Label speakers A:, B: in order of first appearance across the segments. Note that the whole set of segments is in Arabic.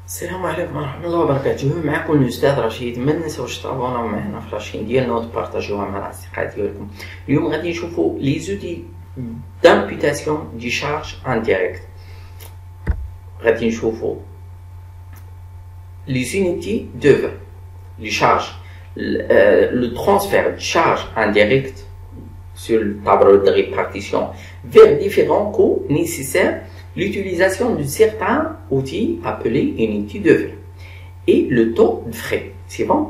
A: السلام عليكم ورحمة الله وبركاته. معكم الأستاذ رشيد. ما تنساوش تابوناو معنا في لاشين ديالنا وتبارطاجيوها مع الأصدقاء ديالكم. اليوم غادي نشوفو لي زوتي دامبوتاسيون دي شارج ان ديريكت. غادي نشوفو لي زونيتي دوفر لي شارج le transfert de charge indirect sur le tableau de répartition vers différents coûts nécessaires l'utilisation de certains outils appelés unités d'œuvre et le taux de frais. C'est bon?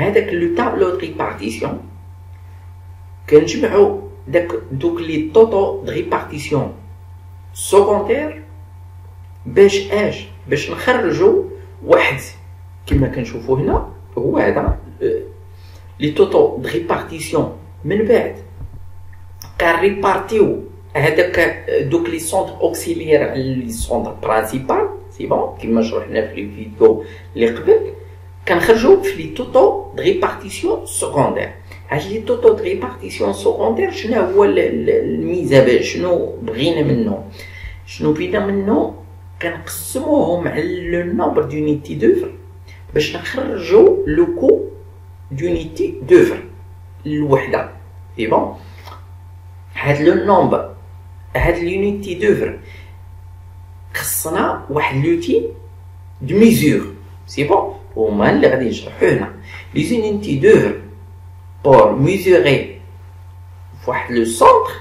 A: Avec le tableau de répartition, كنجمعوا دوك لي taux de répartition secondaire باش نخرجوا واحد كما كنشوفوا هنا هو هذا لي taux de répartition. من بعد كنريبارتيو هذاك دوك لي سونتر اوكسيليير على لي سونتر برينسيبال. سي بون كيما شرحنا في لي فيديو اللي قبل. كنخرجوا في لي توتو د ريبارتيسيون سكوندير. هاد لي توتو د ريبارتيسيون سكوندير شنو هو الميزه؟ شنو بغينا منه كنقسموهم على لو نومبر دونيتي دوفر باش نخرجوا لو كو دونيتي دوفر الوحده. سي بون هاد لو نومبر هاد l'unité d'œuvre خصنا واحد لوتي دو ميزور. سي بون هما اللي غادي نشرحو هنا لي زونيتي دوفر بور ميزوري فواحد لو سونتر.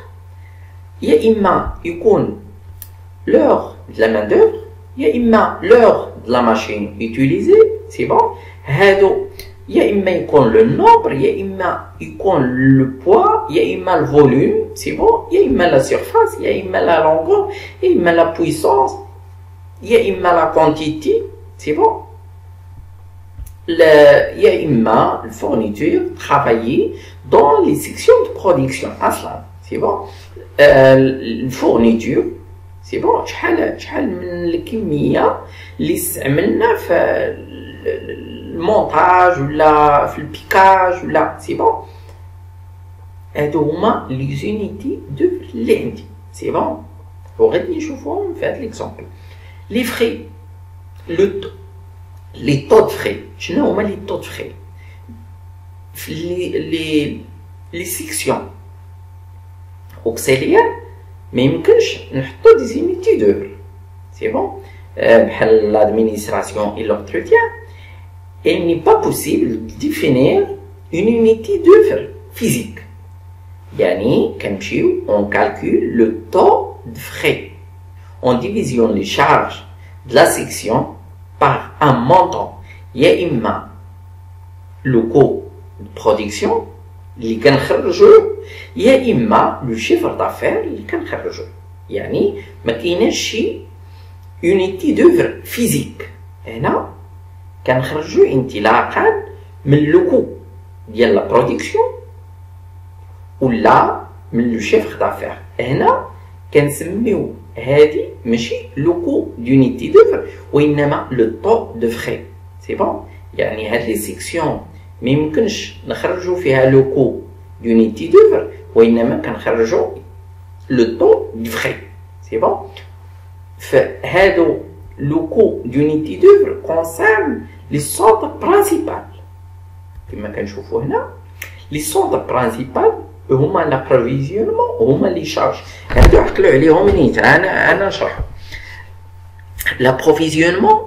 A: يا اما يكون لور د لا مان دوفر يا اما لور د لا ماشين يوتيليزي. سي بون هادو يا اما يكون لو نومبر يا اما يكون لو بوا يا اما الفوليوم. سي بون يا اما لا سيرفاس يا اما لا لونغور يا اما لا بويسونس يا اما لا كونتيتي. سي بون يا اما الفورنيتور travaillé dans les sections de production اصلا. سي بون الفورنيتور. سي بون شحال من الكميه اللي استعملنا في المونتاج ولا في البيكاج ولا. سي بون هادو هما لي زونيتي دوفر اللي عندي. سي بون وغادي نشوفوهم في هاد ليكزامبل. لي فري لي طو د فري. شنو هما لي طو د فري؟ في لي سيكسيون اوكسيليير ما يمكنش نحطو دي زونيتي دوفر. سي بون بحال l'administration et l'entretien. Il n'est pas possible de définir une unité d'œuvre physique. Yani, on calcule le taux de frais en divisant les charges de la section par un montant. Il y a le coût de production, il y a le chiffre d'affaires. Yani, ما كايناش شي unité d'œuvre physique. هنا كنخرجوا انطلاقا من لو كو ديال لا برودكسيون ولا من لو شيفر دافير. هنا كنسميو هادي ماشي لو كو دونيتي دوفر وانما لو طو دو فري. سي بون يعني هاد لي سيكسيون ما يمكنش نخرجوا فيها لو كو دونيتي دوفر وانما كنخرجوا لو طو دو فري. سي بون فهادو le coût d'unité d'œuvre concerne les centres principaux. كما كنشوفوا هنا les centres principaux هما l'approvisionnement هما les charges. هادو عقلوا عليهم نيت انا نشرح. l'approvisionnement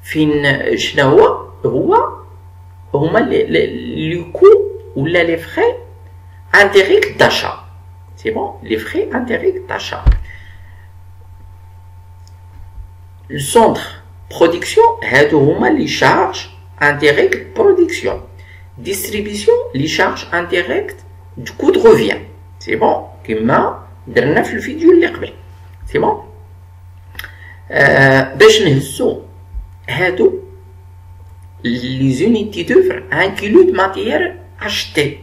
A: فين شنو هما لي كو ولا لي frais indirects d'achat. c'est bon les frais indirects d'achat. Le centre production هادو هما les charges indirectes production. Distribution les charges indirectes du coût de revient. C'est bon كما درنا في الفيديو اللي قبل. C'est bon باش نهزو هادو les unités d'œuvre 1 kilo de matière achetée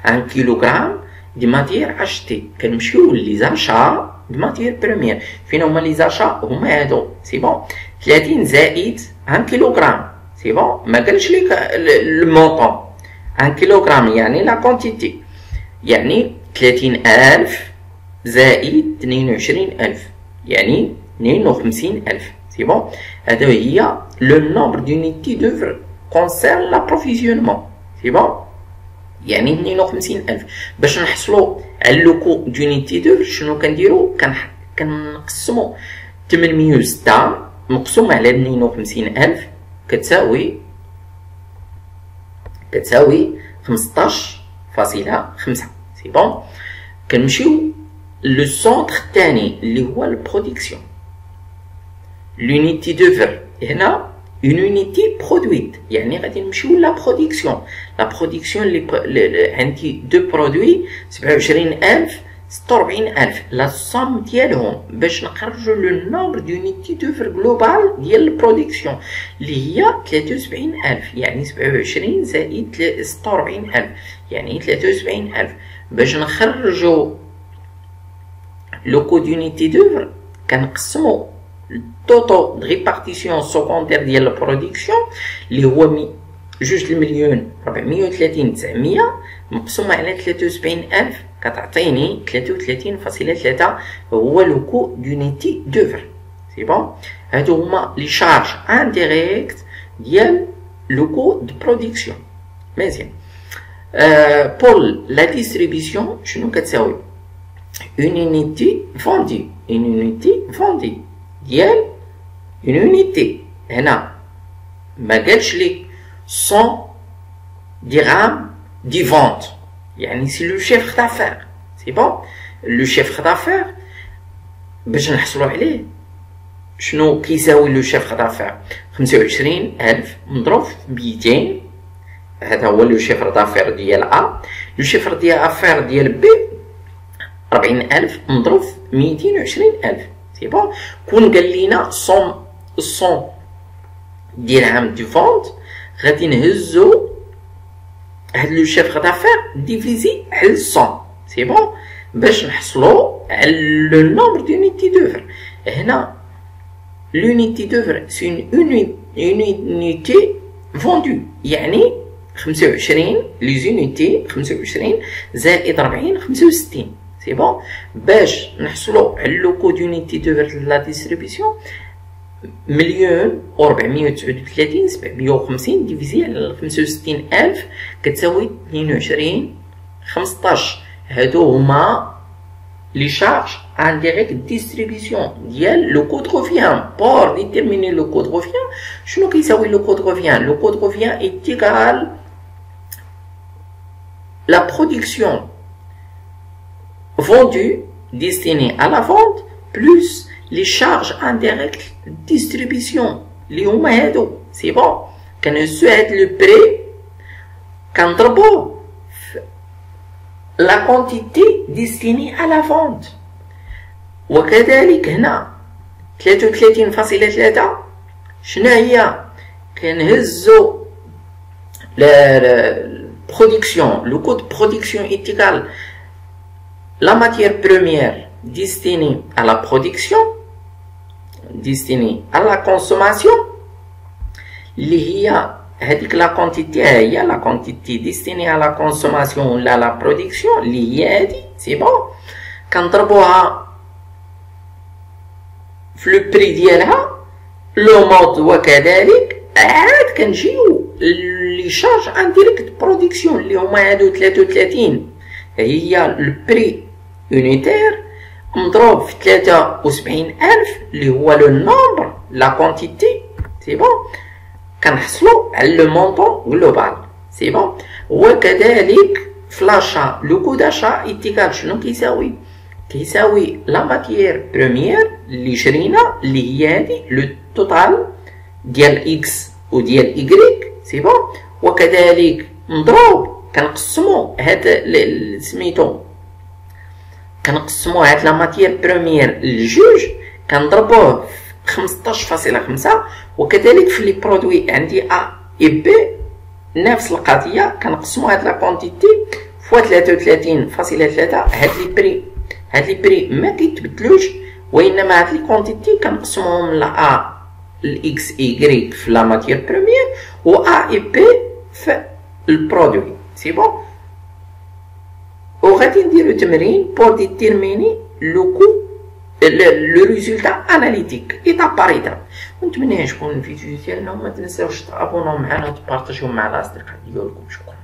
A: 1 kilogramme de matière achetée. كنمشيو لي achats de matière première. فين هما لي زاشا؟ هما هادو. سي بون 30 زائد 1 كيلوغرام. سي بون ما قالش ليك المونطون. 1 كيلوغرام يعني لا كونتيتي يعني 30,000 زائد 22,000 يعني 52,000. سي بون. هذا هي لو نومبر دونيتي دوفر كونسيرن لابروفيزيونمون، سي بون. يعني 52000. باش نحصلو على لو كو دونيتي دوفر شنو كنديرو؟ كنقسمو 806 مقسوم على 52000 كتساوي 15.5. سي بون. كنمشيو لو سونتر الثاني اللي هو البرودكسيون. لونيتي دوفر هنا اون اونيتي برودويت، يعني غادي نمشيو لا برودكسيون. لا برودكسيون اللي عندي دو برودوي 27000 46000 لا صوم ديالهم باش نخرجوا لو نومبر دونيتي دوفر جلوبال ديال البرودكسيون اللي هي 73000، يعني 27 زائد 46000 يعني 73000. باش نخرجوا لو كو دونيتي دوفر كنقسموا التوتو د ريبارتيسيون سكوندير ديال البرودكسيون اللي هو 2,430,900 مقسومة على 73,000 كتعطيني 33.3 هو لو كو دونيتي دوفر. سي بون. هادو هما لي شارج انديريكت ديال لو كو دو برودكسيون. مزيان. بول لا ديستريبيسيون شنو كتساوي؟ اون اونيتي فوندي، اون اونيتي فوندي ديال اون اونيتي. هنا ما قالش ليك 100 درهم دي فونت، يعني سي لو شيفر دافير. سي بون. لو شيفر دافير باش نحصلو عليه شنو كيساوي لو شيفر دافير؟ 25,000 مضروب في 200. هذا هو لو شيفر دافير ديال ا. لو شيفر ديال افير ديال بي 40,000 مضروب في 220,000. سي بون. كون قال لينا 100 درهم دي فونت غادي نهزو هاد لو شيفر دافير ديفيزي على 100. سي بون. باش نحصلو على لو نومبر دونيتي دوفر. هنا لونيتي دوفر سي اون اونيتي فوندو، يعني 25 لي زونيتي 25 زائد 40 65. سي بون. باش نحصلو على لو كو دونيتي دوفر لا ديستريبيسيون 1,439,750 ديفيزي على 65,000 كتساوي 22.15. هادو هما لي شارج انديريكت ديستريبيسيون ديال لو كود غوفيان. بور ديتيرميني لو كود غوفيان شنو كيساوي لو كود غوفيان؟ لو كود غوفيان ايتيغال لا برودكسيون vendue destinée à la vente plus les charges indirectes de distribution اللي هما هادو. سي بون. كنهزو هاد لو بري كنضربوه في لا كونتيتي ديستيني à la vente. وكذلك هنا 33.3 شنو هي؟ كنهزو برودكسيون. لو كود برودكسيون ايتيغال la matière première destinée à la production, destinée à la consommation, اللي هي هذيك لا كونتيتي هي لا كونتيتي ديستيني على لا كونسوماسيون ولا لا برودكسيون اللي هي هادي. سي بون. كنضربوها في لو بري ديالها لو مود. وكذلك عاد كنجيو لي شارج انديريكت برودكسيون اللي هما هادو 33 هي البري اونيتير مضروب في 73,000 اللي هو لو نومبر لا كونتيتي. سي بون. كنحصلو على لو مونطون جلوبال. سي بون. وكذلك في لاشا لو كو داشا ايتيغال شنو كيساوي؟ كيساوي لا ماتيير بروميير اللي شرينا اللي هي هادي لو توتال ديال اكس وديال ايكغيك. سي بون. وكذلك مضروب كنقسمو هاد سميتو كنقسمو هاد لا ماتيير بروميير لجوج كنضربوه في 15.5. وكذلك في لي برودوي عندي ا اي بي نفس القضيه كنقسمو هاد لا كونتيتي فوا 33.3. هاد لي بري ما كيتبدلوش، وانما هاد لي كونتيتي كنقسموهم لا ا الاكس ايكغيك في لا ماتيير بروميير و ا اي بي في البرودوي. سي بون. وغادي نديرو تمرين بور ديتيرميني لو كو لو ريزولتا اناليتيك ايتاب بار ايتاب. ونتمنى يعجبكم الفيديو ديالنا، وما تنساوش تابوناو معنا وتبارطاجيو مع الاصدقاء ديالكم. شكرا.